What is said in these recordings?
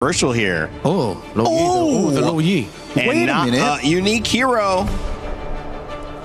Controversial here. Oh, the low Yi. And Wait a not minute. Unique hero.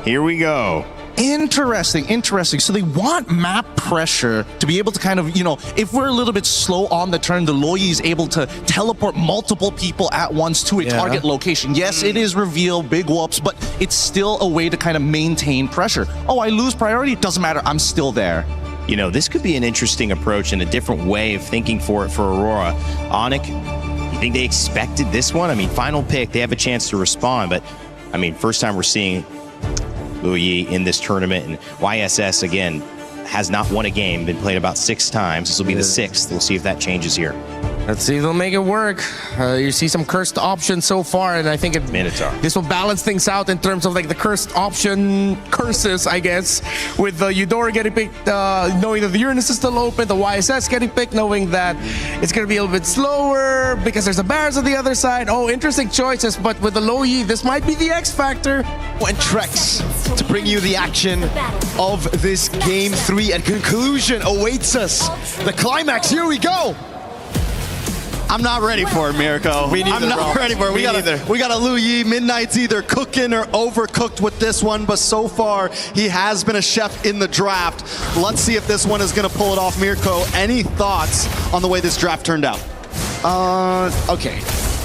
Here we go. Interesting. So they want map pressure to be able to kind of, if we're a little bit slow on the turn, the Loyi is able to teleport multiple people at once to a target location. Yes, it is reveal, big whoops, but it's still a way to kind of maintain pressure. Oh, I lose priority? Doesn't matter. I'm still there. This could be an interesting approach and a different way of thinking for Aurora. Onic, you think they expected this one? I mean, final pick, they have a chance to respond, but I mean, first time we're seeing Yi in this tournament, and YSS again has not won a game, been played about 6 times. This will be the 6th. We'll see if that changes here. Let's see if they'll make it work. You see some cursed options so far, and I think this will balance things out in terms of like the cursed option curses, I guess, with the Eudora getting picked, knowing that the Uranus is still open, the YSS getting picked, knowing that it's going to be a little bit slower because there's a Barons on the other side. Oh, interesting choices, but with the low Yi, this might be the X factor. And Trex to bring you the action of this Game 3, and conclusion awaits us. The climax, here we go. I'm not ready for it, Mirko. I'm not ready for it. We got a Lu Yi. Midnight's either cooking or overcooked with this one, but so far he has been a chef in the draft. Let's see if this one is going to pull it off. Mirko, any thoughts on the way this draft turned out? Okay.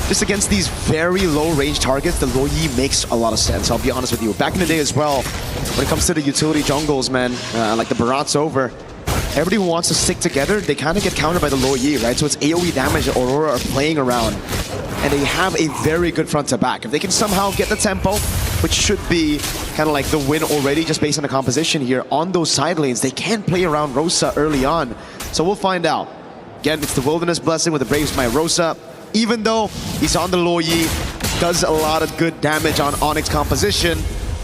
Just against these very low-range targets, the Loyi makes a lot of sense, I'll be honest with you. Back in the day as well, when it comes to the utility jungles, man, like the Barat's over, everybody who wants to stick together, they kind of get countered by the Loyi, right? So it's AoE damage that Aurora are playing around, and they have a very good front-to-back. If they can somehow get the tempo, which should be kind of like the win already, just based on the composition here, on those side lanes, they can play around Rosa early on. So we'll find out. Again, it's the Wilderness Blessing with the Brave Smite Rosa. Even though he's on the Loyi, does a lot of good damage on Onic's composition,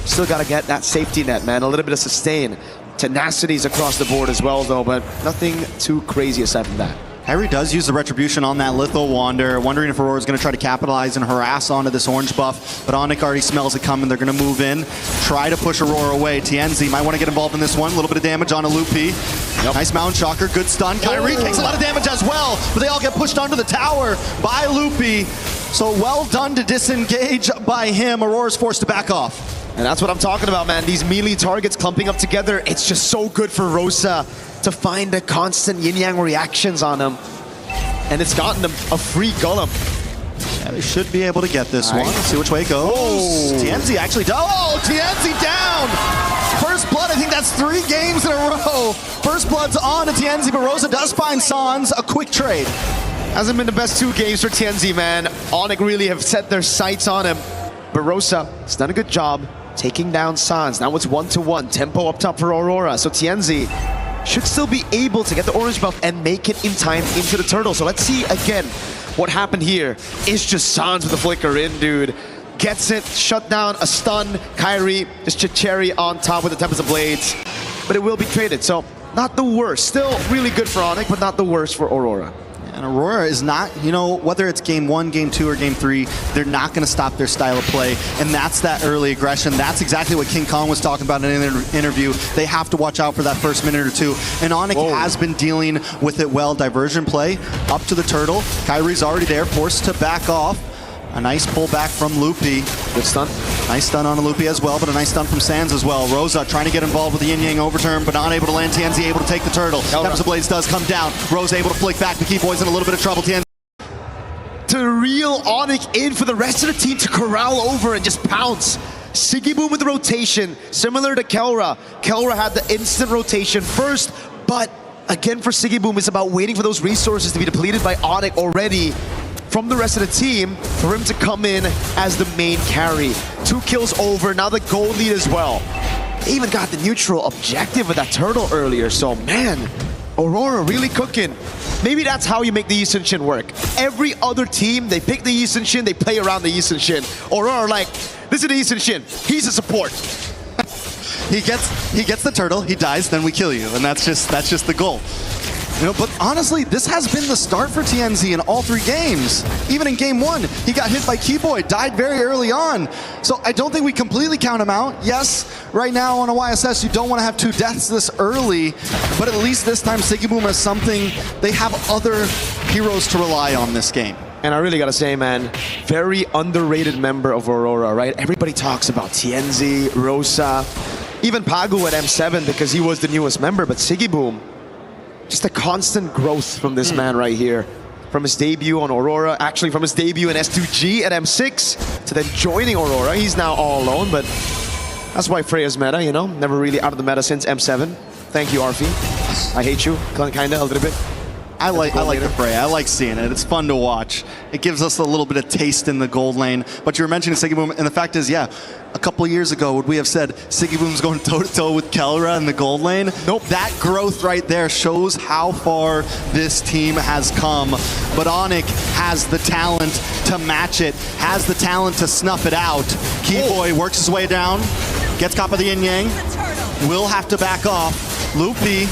still got to get that safety net, man. A little bit of sustain. Tenacities across the board as well, though, but nothing too crazy aside from that. Harry does use the Retribution on that Litho Wander, wondering if Aurora's going to try to capitalize and harass onto this orange buff, but Onic already smells it coming. They're going to move in, try to push Aurora away. TNZ might want to get involved in this one. A little bit of damage on a Loopy. Nice Mountain Shocker, good stun. Kyrie takes a lot of damage as well, but they all get pushed onto the tower by Loopy. So well done to disengage by him. Aurora's forced to back off. And that's what I'm talking about, man. These melee targets clumping up together, it's just so good for Rosa to find the constant yin-yang reactions on him. And it's gotten them a free Golem. Yeah, they should be able to get this one. Let's see which way it goes. Oh. TNZ actually does. Oh, TNZ down! First blood, I think that's 3 games in a row. First blood's on to TNZ, but Rosa does find Sans a quick trade. Hasn't been the best 2 games for TNZ, man. Onic really have set their sights on him. But Rosa has done a good job taking down Sans. Now it's 1-to-1. Tempo up top for Aurora. So TNZ should still be able to get the orange buff and make it in time into the turtle. So let's see again what happened here. It's just Sans with the flicker in, dude. Gets it, shut down, a stun. Kyrie, just Cherry on top with the Tempest of Blades. But it will be traded, so not the worst. Still really good for Onic, but not the worst for Aurora. And Aurora is not, whether it's game 1, game 2, or game 3, they're not going to stop their style of play. And that's that early aggression. That's exactly what King Kong was talking about in an interview. They have to watch out for that first minute or 2. And Onic has been dealing with it well. Diversion play up to the turtle. Kyrie's already there, forced to back off. A nice pullback from Loopy. Good stun. Nice stun on a Loopy as well, but a nice stun from Sans as well. Rosa trying to get involved with the yin-yang overturn, but not able to land. TNZ able to take the turtle. Tempest of Blades does come down. Rosa able to flick back. The Key Boys in a little bit of trouble. TNZ to reel Onic in for the rest of the team to corral over and just pounce. Siggy Boom with the rotation, similar to Kelra. Kelra had the instant rotation first, but again for Siggy Boom, it's about waiting for those resources to be depleted by Onic already from the rest of the team for him to come in as the main carry. 2 kills over, now the gold lead as well. They even got the neutral objective with that turtle earlier, so man, Aurora really cooking. Maybe that's how you make the Yi Sun-Shin work. Every other team, they pick the Yi Sun-Shin, they play around the Yi Sun-Shin. Aurora like, this is the Yi Sun-Shin, he's a support. he gets the turtle, he dies, then we kill you, and that's just the goal. But honestly, this has been the start for TNZ in all 3 games. Even in game 1, he got hit by Keyboy, died very early on. So I don't think we completely count him out. Yes, right now on a YSS, you don't want to have 2 deaths this early, but at least this time Siggy Boom has something. They have other heroes to rely on this game. And I really gotta say, man, very underrated member of Aurora, right? Everybody talks about TNZ, Rosa, even Pagu at M7 because he was the newest member, but Siggy Boom, just a constant growth from this man right here. From his debut on Aurora, actually from his debut in S2G at M6 to then joining Aurora. He's now all alone, but that's why Freya's meta, you know? Never really out of the meta since M7. Thank you, Arfi. I hate you, kinda, a little bit. I like the Freya. I like seeing it. It's fun to watch. It gives us a little bit of taste in the gold lane. But you were mentioning Siggy Boom, and the fact is, yeah, a couple of years ago, would we have said Siggy Boom's going toe-to-toe with Kelra in the gold lane? Nope. That growth right there shows how far this team has come. But Onic has the talent to match it, has the talent to snuff it out. Keyboy works his way down, gets caught by the yin-yang, will have to back off. Loopy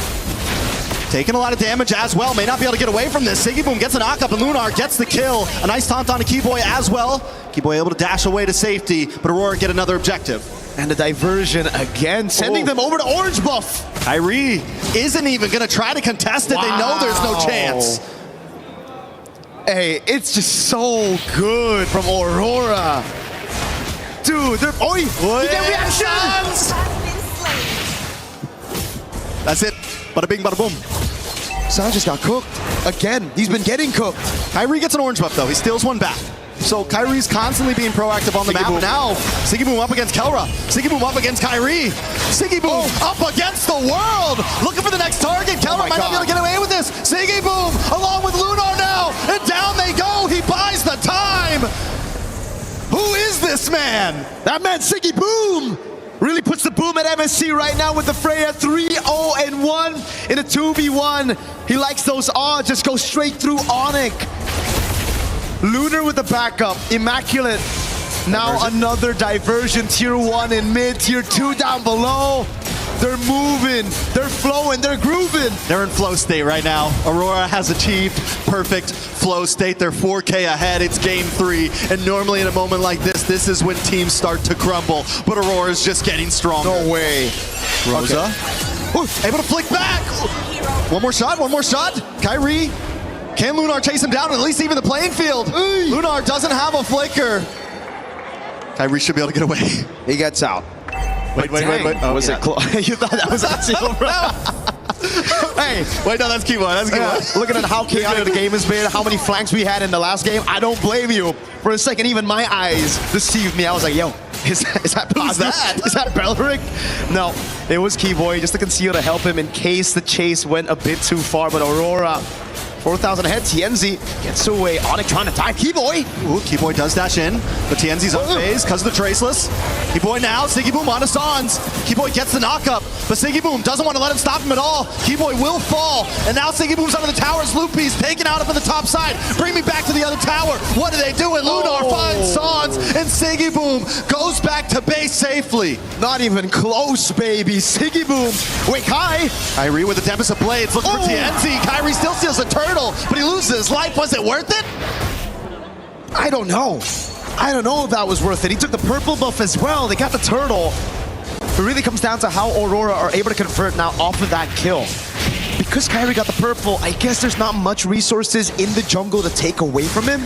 taking a lot of damage as well. May not be able to get away from this. Siggy Boom gets a knock up and Lunar gets the kill. A nice taunt on Keyboy as well. Keyboy able to dash away to safety, but Aurora get another objective. And the diversion again, sending them over to orange buff. Kyrie isn't even gonna try to contest it. Wow. They know there's no chance. Hey, it's just so good from Aurora. Dude, they're, you get reactions! That's it. Bada bing, bada boom. San just got cooked. Again, he's been getting cooked. Kyrie gets an orange buff though. He steals one back. So Kyrie's constantly being proactive on the map. Now, Siggy Boom up against Kelra. Siggy Boom up against Kyrie. Siggy Boom up against the world. Looking for the next target. Kelra might not be able to get away with this. Siggy Boom along with Lunar now. And down they go. He buys the time. Who is this man? That man, Siggy Boom. Really puts the boom at MSC right now with the Freya 3-0-1 in a 2v1. He likes those odds. Just go straight through Onic. Lunar with the backup. Immaculate. Now another diversion. Tier 1 in mid. Tier 2 down below. They're moving. They're flowing. They're grooving. They're in flow state right now. Aurora has achieved perfect flow state. They're 4K ahead. It's game 3. And normally in a moment like this is when teams start to crumble. But Aurora's just getting stronger. No way. Rosa. Okay. Able to flick back. One more shot. One more shot. Kyrie. Can Lunar chase him down, at least even the playing field? Lunar doesn't have a flicker. Kyrie should be able to get away. He gets out. Wait. Oh, was it close? You thought that was actually over? Hey. Wait, no, that's Keyboy. That's Keyboy. Looking at how chaotic the game has been, how many flanks we had in the last game, I don't blame you. For a second, even my eyes deceived me. I was like, yo, is that Belric? No, it was Keyboy just to conceal to help him in case the chase went a bit too far, but Aurora 4,000 ahead. TNZ gets away. Onic trying to dive. Keyboy. Ooh, Keyboy does dash in, but TNZ's on phase because of the Traceless. Keyboy now. Siggy Boom on to Sans. Keyboy gets the knockup, but Siggy Boom doesn't want to let him stop him at all. Keyboy will fall, and now Siggy Boom's under the towers. Loopy's taken out up on the top side. Bring me back to the other tower. What do they do? And Lunar finds Sans, and Siggy Boom goes back to base safely. Not even close, baby. Siggy Boom. Wait, Kai. Kyrie with the Tempest of Blades looking for TNZ. Kyrie still steals a turtle, but he loses his life. Was it worth it? I don't know. I don't know if that was worth it. He took the purple buff as well. They got the turtle. It really comes down to how Aurora are able to convert now off of that kill. Because Kyrie got the purple, I guess there's not much resources in the jungle to take away from him.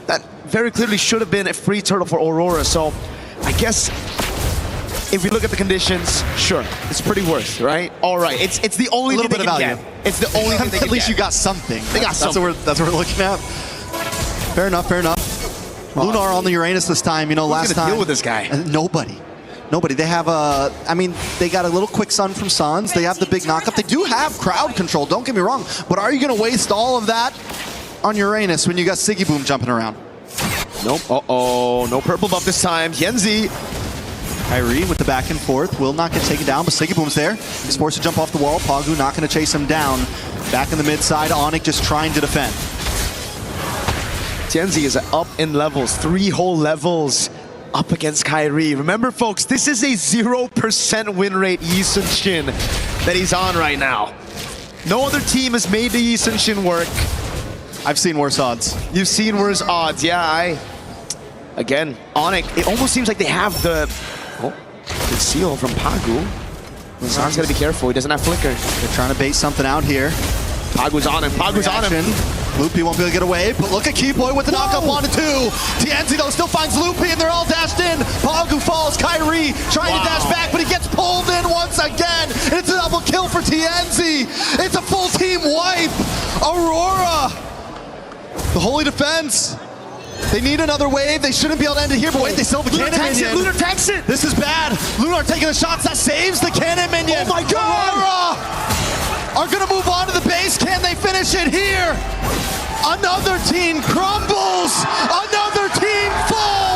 That very clearly should have been a free turtle for Aurora. So I guess if we look at the conditions, sure, it's pretty worth, right? All right, it's the only thing they can get. It's the only thing they can get. At least you got something. They got something. That's what we're looking at. Fair enough, fair enough. Lunar on the Uranus this time, you know, last time. Deal with this guy? Nobody. They have a, they got a little quick sun from Sans. They have the big knockup. They do have crowd control, don't get me wrong. But are you going to waste all of that on Uranus when you got Siggy Boom jumping around? Nope. Uh-oh. No purple buff this time. Yenzi. Kyrie with the back and forth will not get taken down, but Siggy Boom's there. He's forced to jump off the wall. Pagu not going to chase him down. Back in the mid side, Onic just trying to defend. Tienzi is up in levels, 3 whole levels up against Kyrie. Remember, folks, this is a 0% win rate Yi Sun-shin that he's on right now. No other team has made the Yi Sun-shin work. I've seen worse odds. You've seen worse odds, yeah. Again, Onic, it almost seems like they have the good seal from Pagu. Zan's gotta be careful, he doesn't have flicker. They're trying to bait something out here. Pagu's on him, Pagu's on him. Loopy won't be able to get away, but look at Keyboy with the knock-up onto 2. TNZ though still finds Loopy and they're all dashed in. Pogu falls, Kyrie trying to dash back, but he gets pulled in once again. It's a double kill for TNZ. It's a full team wipe. Aurora, the holy defense. They need another wave. They shouldn't be able to end it here, but wait, they still have a cannon minion. Lunar tanks it. This is bad. Lunar taking the shots. That saves the cannon minion. Oh my God. Aurora are going to move on to the base. Can they finish it here? Another team crumbles. Another team falls.